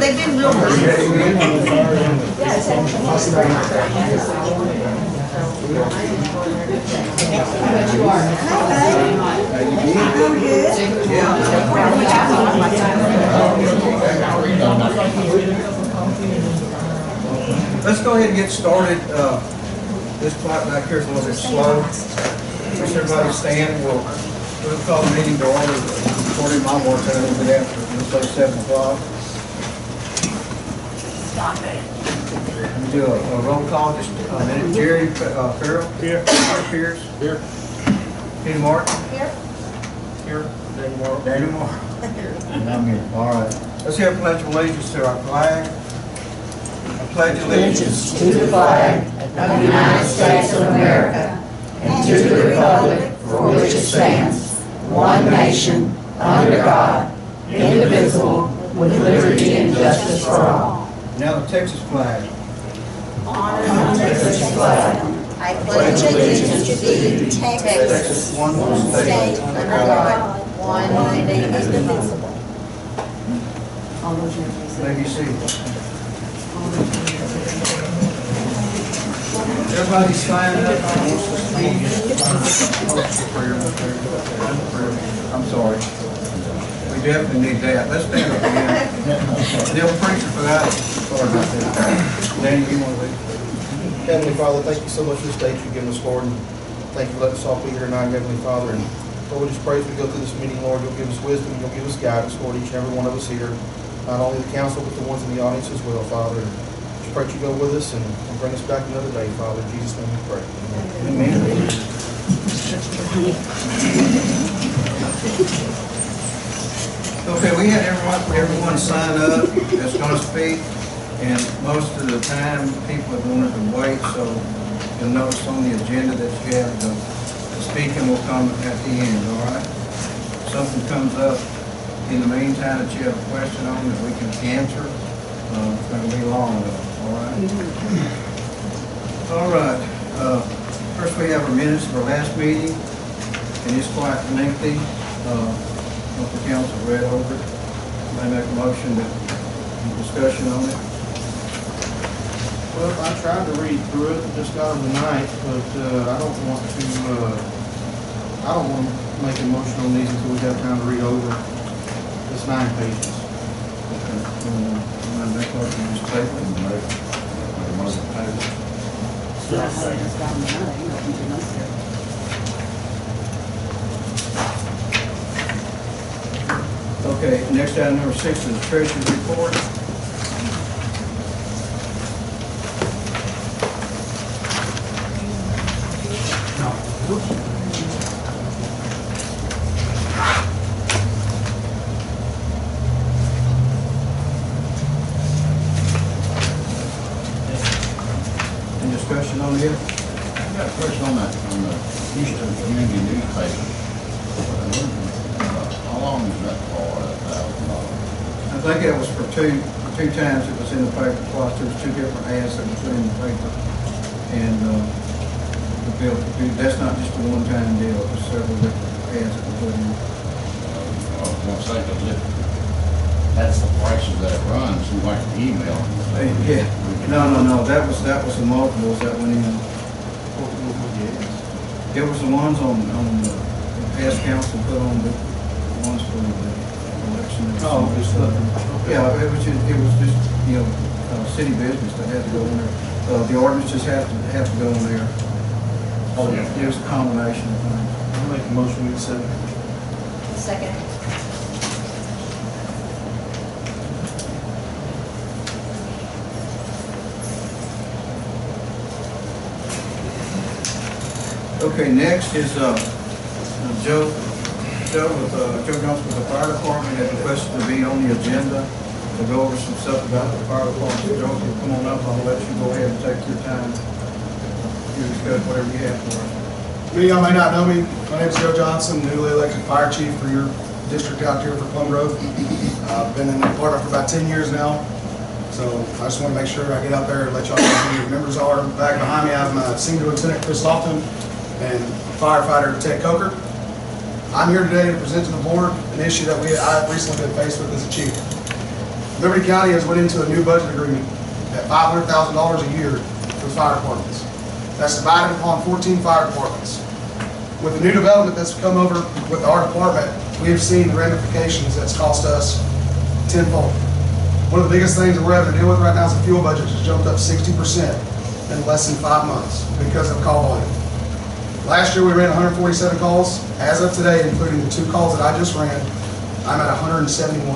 They've been real nice. Let's go ahead and get started. This clock back here is a little bit slow. Wish everybody stand. We'll call the meeting to order according to my work a little bit after. We'll say 7 o'clock. Do a roll call. Just a minute. Jerry Farrell. Here. Pierce. Here. Peter Martin. Here. Here. Daniel Moore. Daniel Moore. And I'm here. All right. Let's have a pledge of allegiance to our flag. I pledge allegiance to the flag of the United States of America and to the republic for which it stands, one nation, under God, indivisible, with liberty and justice for all. Now the Texas flag. Honor the Texas flag. I pledge allegiance to thee, Texas, One state, under God, one and indivisible. May be seated. Everybody sign up. I'm sorry. We definitely need that. Let's stand up again. Neil Preacher for that. Sorry about that. Danny, you want to leave? Heavenly Father, thank you so much for this day you've given us, Lord. And thank you for letting us all be here tonight, Heavenly Father. And Lord, we just pray as we go through this meeting, Lord, you'll give us wisdom, you'll give us guidance, Lord, each and every one of us here. Not only the council, but the ones in the audience as well, Father. And just pray that you go with us and bring us back another day, Father. In Jesus' name we pray. Amen. Amen. Okay, we had everyone sign up that's going to speak, and most of the time people have wanted to wait, so you'll notice on the agenda that you have the speaking will come at the end, all right? If something comes up in the meantime that you have a question on that we can answer, it's going to be long enough, all right? All right, first we have our minutes of our last meeting, and it's quite lengthy. What the council read over it. I make a motion that discussion on it. Well, I tried to read through it, just got them tonight, but I don't want to make a motion on these until we have time to read over this 9 pages. Okay. I make a motion to just table it and make a motion to table it. Okay, next item number 6 is the treasurer's report. Any discussion on it? I got a question on the Houston Community newspaper. How long is that for, $1,000? I think it was for two times it was in the paper, plus there was 2 different ads that were put in the paper. And the bill, that's not just a one-time deal, there's several different ads that were put in. I was going to say, because that's the prices that it runs, seems like the email. Yeah, no, that was the multiples that went in. It was the ones on the past council put on the ones for the election. Oh, just yeah, it was just city business that had to go in there. The ordinances have to go in there. Oh, yeah. It was a combination of things. I'll make a motion we accept. Second. Okay, next is Joe Johnson with the fire department had requested to be on the agenda to go over some stuff about the fire department. So Joe, you come on up, I'll let you go ahead and take your time. You discuss whatever you have for us. Many of y'all may not know me. My name is Joe Johnson, newly elected fire chief for your district out here for Plum Grove. I've been in the department for about 10 years now. So I just want to make sure I get out there and let y'all know who your members are. Back behind me, I have my Senior Lieutenant Chris Lofton and firefighter Ted Coker. I'm here today to present to the board an issue that I've recently been faced with as a chief. Liberty County has went into a new budget agreement at $500,000 a year for fire departments. That's divided upon 14 fire departments. With the new development that's come over with our department, we have seen the ramifications that's cost us tenfold. One of the biggest things that we're having to deal with right now is the fuel budget has jumped up 60% in less than 5 months because of call volume. Last year we ran 147 calls. As of today, including the 2 calls that I just ran, I'm at 171.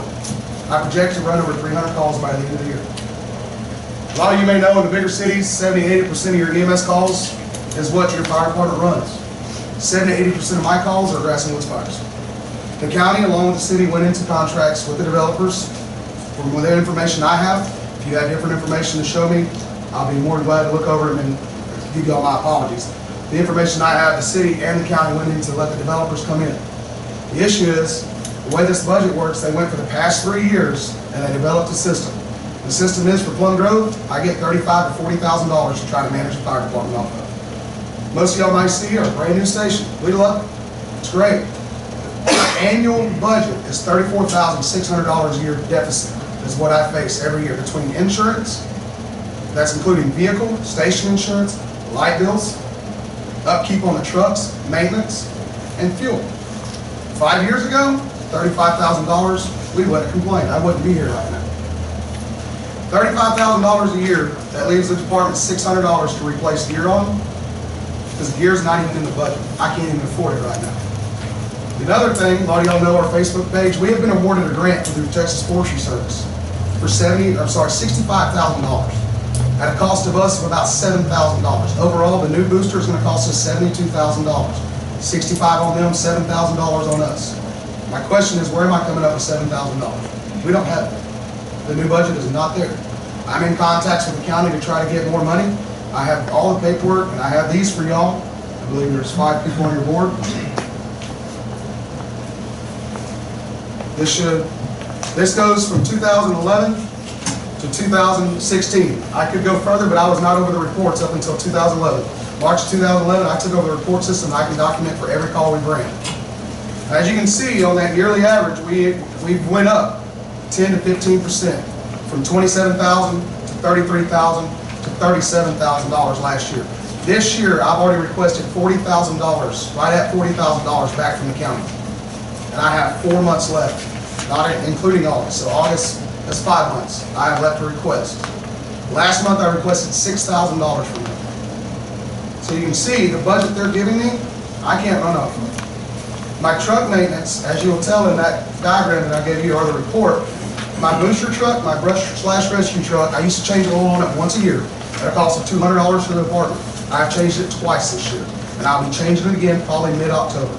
I project to run over 300 calls by the end of the year. A lot of you may know in the bigger cities, 70–80% of your EMS calls is what your fire department runs. 70–80% of my calls are grass and woods fires. The county, along with the city, went into contracts with the developers. From the information I have, if you have different information to show me, I'll be more than glad to look over it and give you all my apologies. The information I have, the city and the county went in to let the developers come in. The issue is, the way this budget works, they went for the past 3 years and they developed a system. The system is for Plum Grove, I get $35,000 to $40,000 to try to manage the fire department off of. Most of y'all might see our brand new station. We love it. It's great. Our annual budget is $34,600 a year deficit. Is what I face every year between insurance, that's including vehicle, station insurance, light bills, upkeep on the trucks, maintenance, and fuel. 5 years ago, $35,000, we wouldn't complain. I wouldn't be here right now. $35,000 a year, that leaves the department $600 to replace gear on, because gear's not even in the budget. I can't even afford it right now. Another thing, a lot of y'all know our Facebook page, we have been awarded a grant through Texas Forestry Service for $65,000 at a cost of us of about $7,000. Overall, the new booster is going to cost us $72,000. $65,000 on them, $7,000 on us. My question is, where am I coming up with $7,000? We don't have it. The new budget is not there. I'm in contacts with the county to try to get more money. I have all the paperwork, and I have these for y'all. I believe there's 5 people on your board. This goes from 2011 to 2016. I could go further, but I was not over the reports up until 2011. March 2011, I took over the report system. I can document for every call we ran. As you can see, on that yearly average, we went up 10 to 15%, from $27,000 to $33,000 to $37,000 last year. This year, I've already requested $40,000, right at $40,000 back from the county. And I have 4 months left, not including August. So August, that's 5 months. I have left to request. Last month I requested $6,000 from them. So you can see the budget they're giving me, I can't run off of it. My truck maintenance, as you'll tell in that diagram that I gave you or the report, my booster truck, my brush/rescue truck, I used to change the oil on it once a year at a cost of $200 for the department. I've changed it twice this year, and I'll be changing it again probably mid-October.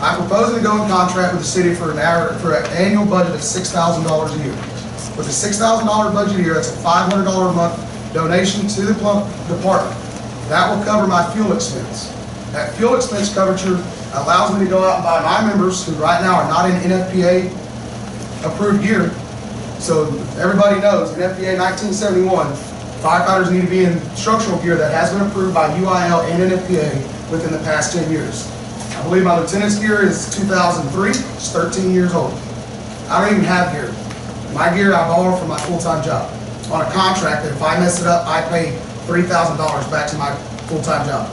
I'm proposing to go in contract with the city for an annual budget of $6,000 a year. With a $6,000 budget a year, that's a $500 a month donation to the PLUM department. That will cover my fuel expense. That fuel expense coverage allows me to go out and buy my members, who right now are not in NFPA approved gear. So everybody knows, in NFPA 1971, firefighters need to be in structural gear that has been approved by UIL and NFPA within the past 10 years. I believe my lieutenant's gear is 2003, it's 13 years old. I don't even have gear. My gear I borrow from my full-time job on a contract that if I mess it up, I pay $3,000 back to my full-time job.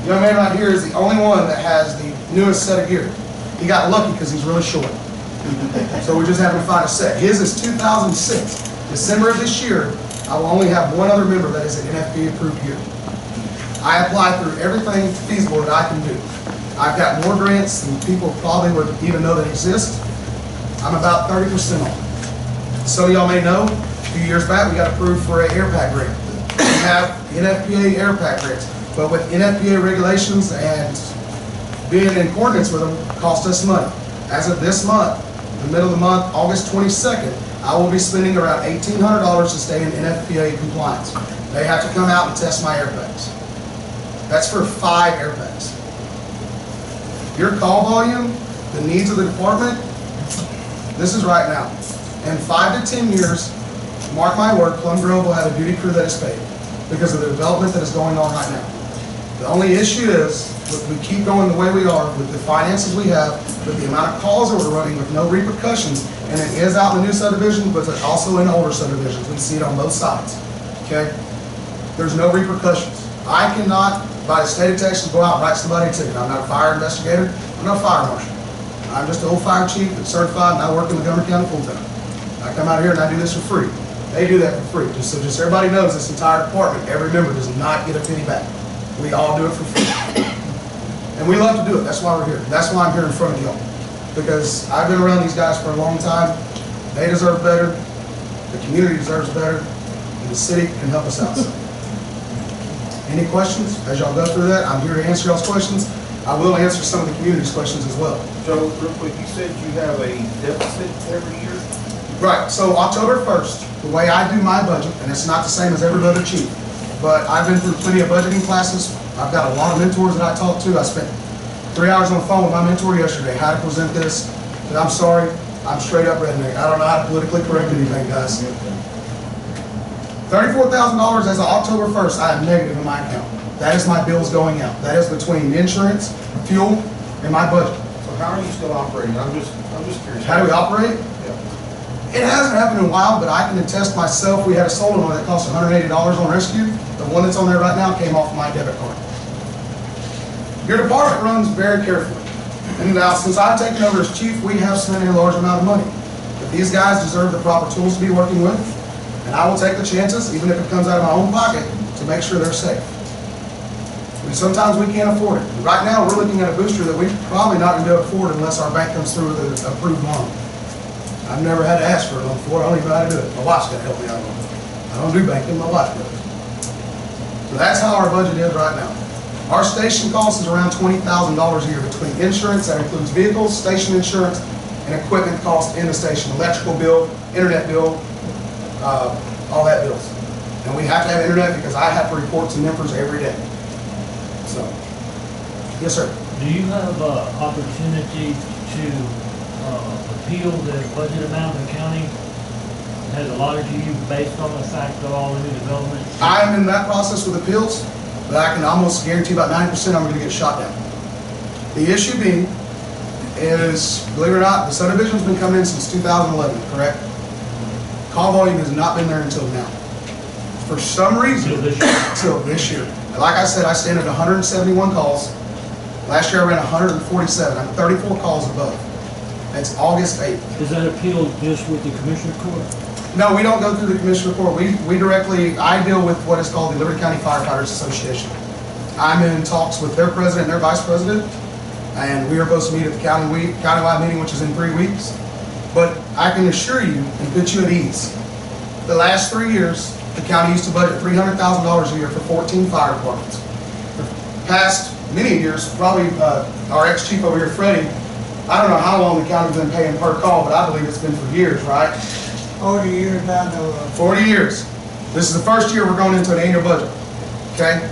The young man right here is the only one that has the newest set of gear. He got lucky because he's really short. So we just happened to find a set. His is 2006. December of this year, I will only have one other member that is an NFPA approved gear. I apply through everything feasible that I can do. I've got more grants than people probably would even know that exist. I'm about 30% off. Some of y'all may know, a few years back we got approved for an air pack grant. We have NFPA air pack grants, but with NFPA regulations and being in accordance with them cost us money. As of this month, in the middle of the month, August 22nd, I will be spending around $1,800 to stay in NFPA compliance. They have to come out and test my air packs. That's for 5 air packs. Your call volume, the needs of the department, this is right now. In 5 to 10 years, mark my word, Plum Grove will have a duty crew that is paid because of the development that is going on right now. The only issue is, if we keep going the way we are, with the finances we have, with the amount of calls that we're running with no repercussions, and it is out in the new subdivision, but it's also in older subdivisions. We see it on both sides, okay? There's no repercussions. I cannot, by the state of Texas, go out and write somebody a ticket. I'm not a fire investigator. I'm not a fire marshal. I'm just an old fire chief that's certified, and I work in Montgomery County full-time. I come out here and I do this for free. They do that for free. Just everybody knows, this entire department, every member does not get a penny back. We all do it for free. And we love to do it. That's why we're here. That's why I'm here in front of y'all. Because I've been around these guys for a long time. They deserve better. The community deserves better. And the city can help us out. Any questions? As y'all go through that, I'm here to answer y'all's questions. I will answer some of the community's questions as well. Joe, real quick, you said you have a deficit every year? Right, so October 1st, the way I do my budget, and it's not the same as every other chief, but I've been through plenty of budgeting classes. I've got a lot of mentors that I talk to. I spent 3 hours on the phone with my mentor yesterday, how to present this. But I'm sorry, I'm straight up redneck. I don't know how to politically correct anything, guys. $34,000 as of October 1st, I have negative in my account. That is my bills going out. That is between insurance, fuel, and my budget. So how are you still operating? I'm just curious. How do we operate? Yeah. It hasn't happened in a while, but I can attest myself. We had a solar one that cost $180 on rescue. The one that's on there right now came off my debit card. Your department runs very carefully. And now, since I've taken over as chief, we have spent a large amount of money. But these guys deserve the proper tools to be working with, and I will take the chances, even if it comes out of my own pocket, to make sure they're safe. Sometimes we can't afford it. Right now, we're looking at a booster that we're probably not going to be able to afford unless our bank comes through with an approved loan. I've never had to ask for a loan before. I don't even know how to do it. My wife's got to help me out on it. I don't do banking, my wife does. So that's how our budget is right now. Our station cost is around $20,000 a year between insurance, that includes vehicles, station insurance, and equipment cost in the station, electrical bill, internet bill, all that bills. And we have to have internet because I have to report to members every day. So, yes, sir. Do you have opportunity to appeal the budget amount the county has allotted to you based on the fact of all the new development? I'm in that process with appeals, but I can almost guarantee about 90% I'm going to get shot down. The issue being is, believe it or not, the subdivision's been coming in since 2011, correct? Call volume has not been there until now. For some reason, until this year. And like I said, I stand at 171 calls. Last year I ran 147. I'm 34 calls above. That's August 8th. Is that appeal just with the commissioner court? No, we don't go through the commissioner court. We directly, I deal with what is called the Liberty County Firefighters Association. I'm in talks with their president and their vice president, and we are supposed to meet at the countywide meeting, which is in 3 weeks. But I can assure you and put you at ease. The last 3 years, the county used to budget $300,000 a year for 14 fire departments. The past many years, probably our ex-chief over here, Freddie, I don't know how long the county's been paying per call, but I believe it's been for years, right? 40 years down the road. 40 years. This is the first year we're going into an annual budget, okay?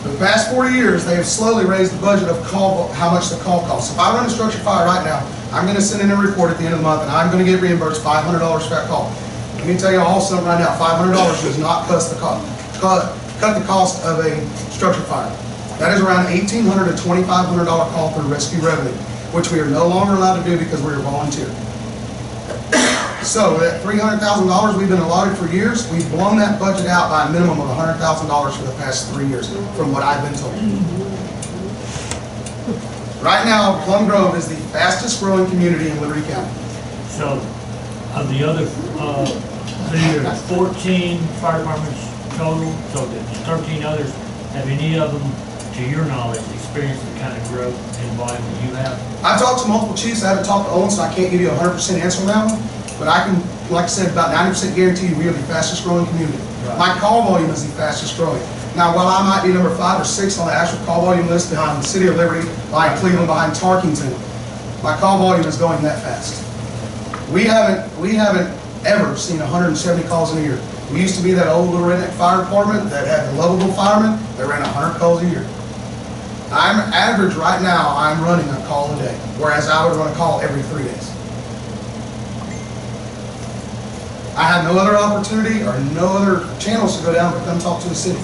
For the past 40 years, they have slowly raised the budget of how much the call costs. If I run a structure fire right now, I'm going to send in a report at the end of the month, and I'm going to get reimbursed $500 for that call. Let me tell you all something right now. $500 does not cut the cost of a structure fire. That is around $1,800 to $2,500 call through rescue revenue, which we are no longer allowed to do because we are volunteer. So that $300,000 we've been allotted for years, we've blown that budget out by a minimum of $100,000 for the past 3 years, from what I've been told. Right now, Plum Grove is the fastest growing community in Liberty County. So, of the other, there's 14 fire departments total, so there's 13 others. Have any of them, to your knowledge, experienced the kind of growth and volume that you have? I talked to multiple chiefs. I haven't talked to Owen, so I can't give you a 100% answer on that one. But I can, like I said, about 90% guarantee you we are the fastest growing community. Right. My call volume is the fastest growing. Now, while I might be number 5 or 6 on the actual call volume list behind the City of Liberty, behind Cleveland, behind Tarkington, my call volume is going that fast. We haven't ever seen 170 calls in a year. We used to be that old little redneck fire department that had the lovable firemen that ran 100 calls a year. I'm average right now, I'm running a call a day, whereas I would run a call every 3 days. I had no other opportunity or no other channels to go down but come talk to the city.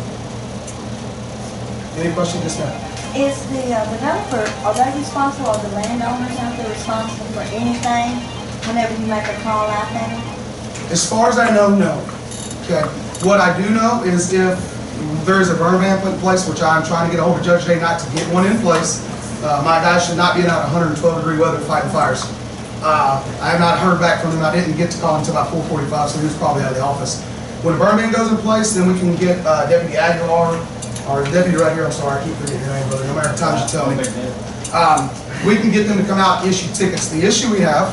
Any question just now? Is the developer, are they responsible, or the landowners out there responsible for anything whenever you make a call out there? As far as I know, no. Okay. What I do know is if there is a burn ban put in place, which I'm trying to get a hold of Judge Day Knight to get one in place, my guys should not be in out 112-degree weather fighting fires. I have not heard back from him. I didn't get to call him until about 4:45, so he was probably out of the office. When a burn ban goes in place, then we can get Deputy Aguilar, or deputy right here, I'm sorry, I keep forgetting your name, brother, no matter how many times you tell me. We can get them to come out and issue tickets. The issue we have,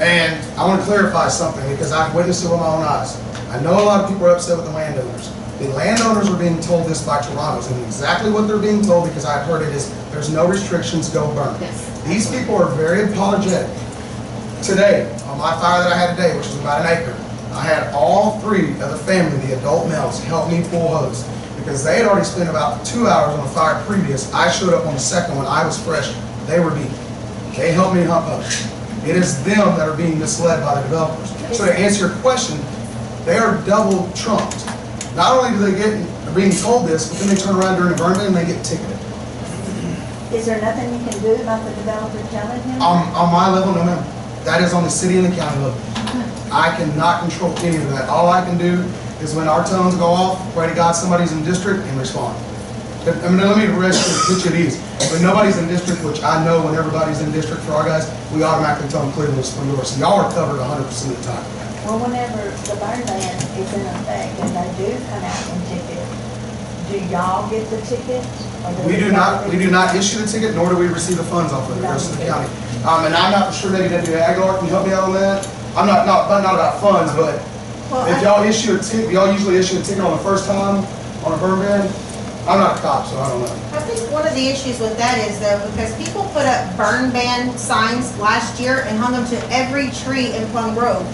and I want to clarify something because I've witnessed it with my own eyes. I know a lot of people are upset with the landowners. The landowners are being told this by Toronto's, and exactly what they're being told, because I've heard it, is there's no restrictions, go burn. These people are very apologetic. Today, on my fire that I had today, which was about an acre, I had all 3 of the family, the adult males, help me pull hose. Because they had already spent about 2 hours on the fire previous. I showed up on the second one. I was fresh. They were beat. They helped me hump up. It is them that are being misled by the developers. So to answer your question, they are double trumped. Not only do they they're being told this, but then they turn around during the burn ban and they get ticketed. Is there nothing you can do about the developer telling him? On my level, no ma'am. That is on the city and the county level. I cannot control any of that. All I can do is when our tones go off, pray to God somebody's in district and respond. I mean, let me rest put you at ease. When nobody's in district, which I know when everybody's in district for our guys, we automatically tell them clear this from yours. So y'all are covered 100% of the time. Well, whenever the burn ban is in effect and they do come out and ticket, do y'all get the tickets? We do not issue the ticket, nor do we receive the funds off of it, the rest of the county. And I'm not sure maybe Deputy Aguilar can help me out on that. I'm not about funds, but if y'all issue a ticket, y'all usually issue a ticket on the first time on a burn ban. I'm not a cop, so I don't know. I think one of the issues with that is though, because people put up burn ban signs last year and hung them to every tree in Plum Grove.